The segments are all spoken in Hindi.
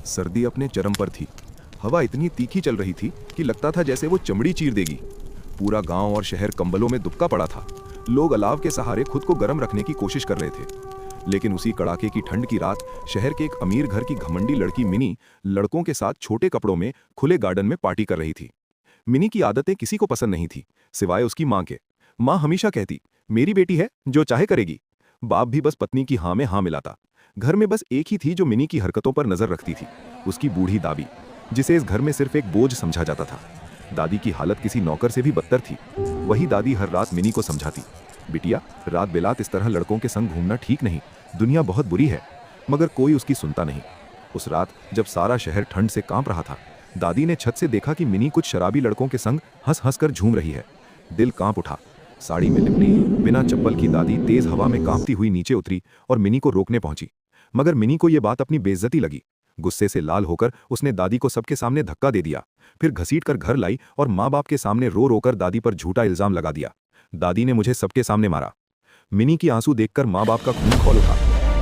सर्दी अपने चरम पर थी। हवा इतनी तीखी चल रही थी कि लगता था जैसे वो चमड़ी चीर देगी। पूरा गांव और शहर कंबलों में दुबका पड़ा था। लोग अलाव के सहारे खुद को गर्म रखने की कोशिश कर रहे थे। लेकिन उसी कड़ाके की ठंड की रात शहर के एक अमीर घर की घमंडी लड़की मिनी लड़कों के साथ छोटे कपड़ों में खुले गार्डन में पार्टी कर रही थी। मिनी की आदतें किसी को पसंद नहीं थी, सिवाय उसकी माँ के। माँ हमेशा कहती, मेरी बेटी है, जो चाहे करेगी। बाप भी बस पत्नी की हाँ में हाँ मिलाता। घर में बस एक ही थी जो मिनी की हरकतों पर नजर रखती थी, उसकी बूढ़ी दादी, जिसे इस घर में सिर्फ एक बोझ समझा जाता था। दादी की हालत किसी नौकर से भी बदतर थी। वही दादी हर रात मिनी को समझाती, बिटिया, रात बेलात इस तरह लड़कों के संग घूमना ठीक नहीं, दुनिया बहुत बुरी है। मगर कोई उसकी सुनता नहीं। उस रात जब सारा शहर ठंड से कांप रहा था, दादी ने छत से देखा कि मिनी कुछ शराबी लड़कों के संग हंस हंस कर झूम रही है। दिल कांप उठा। साड़ी में लिपटी बिना चप्पल की दादी तेज हवा में कांपती हुई नीचे उतरी और मिनी को रोकने पहुंची। मगर मिनी को यह बात अपनी बेइज्जती लगी। गुस्से से लाल होकर उसने दादी को सबके सामने धक्का दे दिया। फिर घसीटकर घर लाई और माँ बाप के सामने रो रोकर दादी पर झूठा इल्जाम लगा दिया। दादी ने मुझे सबके सामने मारा। मिनी की आंसू देखकर माँ बाप का खून खौल उठा।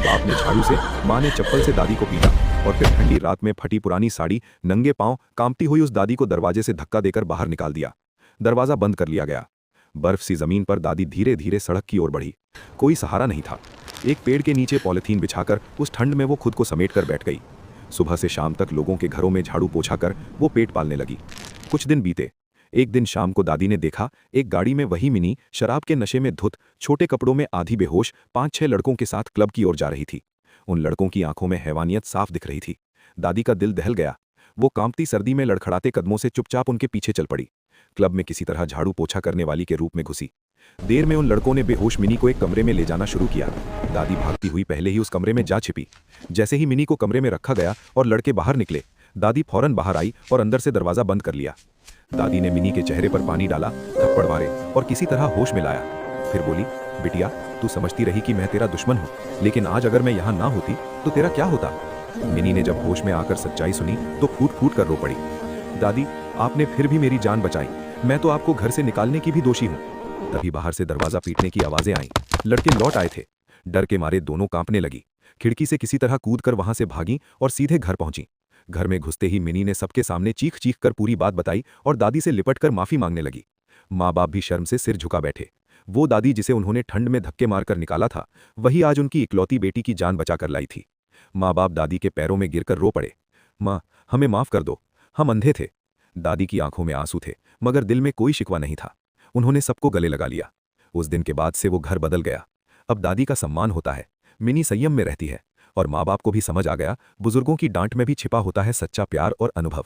बाप ने झाड़ू से, माँ ने चप्पल से दादी को पीटा और फिर ठंडी रात में फटी पुरानी साड़ी, नंगे पांव, कांपती हुई उस दादी को दरवाजे से धक्का देकर बाहर निकाल दिया। दरवाजा बंद कर लिया गया। बर्फ सी जमीन पर दादी धीरे धीरे सड़क की ओर बढ़ी। कोई सहारा नहीं था। एक पेड़ के नीचे पॉलिथीन बिछाकर उस ठंड में वो खुद को समेट कर बैठ गई। सुबह से शाम तक लोगों के घरों में झाड़ू पोछा कर वो पेट पालने लगी। कुछ दिन बीते। एक दिन शाम को दादी ने देखा, एक गाड़ी में वही मिनी शराब के नशे में धुत, छोटे कपड़ों में आधी बेहोश 5-6 लड़कों के साथ क्लब की ओर जा रही थी। उन लड़कों की आंखों में हैवानियत साफ दिख रही थी। दादी का दिल दहल गया। वो कांपती सर्दी में लड़खड़ाते कदमों से चुपचाप उनके पीछे चल पड़ी। क्लब में किसी तरह झाड़ू पोछा करने वाली के रूप में घुसी। देर में उन लड़कों ने बेहोश मिनी को एक कमरे में ले जाना शुरू किया। दादी भागती हुई पहले ही उस कमरे में जा छिपी। जैसे ही मिनी को कमरे में रखा गया और लड़के बाहर निकले, दादी फौरन बाहर आई और अंदर से दरवाजा बंद कर लिया। दादी ने मिनी के चेहरे पर पानी डाला, थप्पड़ मारे और किसी तरह होश में लाया। फिर बोली, बिटिया, तू समझती रही कि मैं तेरा दुश्मन हूँ, लेकिन आज अगर मैं यहाँ ना होती तो तेरा क्या होता। मिनी ने जब होश में आकर सच्चाई सुनी तो फूट फूट कर रो पड़ी। दादी, आपने फिर भी मेरी जान बचाई। मैं तो आपको घर से निकालने की भी दोषी हूँ। तभी बाहर से दरवाजा पीटने की आवाजें आईं। लड़के लौट आए थे। डर के मारे दोनों कांपने लगी। खिड़की से किसी तरह कूदकर वहां से भागी और सीधे घर पहुंची। घर में घुसते ही मिनी ने सबके सामने चीख चीख कर पूरी बात बताई और दादी से लिपटकर माफी मांगने लगी। माँ बाप भी शर्म से सिर झुका बैठे। वो दादी जिसे उन्होंने ठंड में धक्के मारकर निकाला था, वही आज उनकी इकलौती बेटी की जान बचाकर लाई थी। माँ बाप दादी के पैरों में गिरकर रो पड़े। माँ, हमें माफ कर दो, हम अंधे थे। दादी की आंखों में आंसू थे, मगर दिल में कोई शिकवा नहीं था। उन्होंने सबको गले लगा लिया। उस दिन के बाद से वो घर बदल गया। अब दादी का सम्मान होता है, मिनी संयम में रहती है और माँ बाप को भी समझ आ गया, बुजुर्गों की डांट में भी छिपा होता है सच्चा प्यार और अनुभव।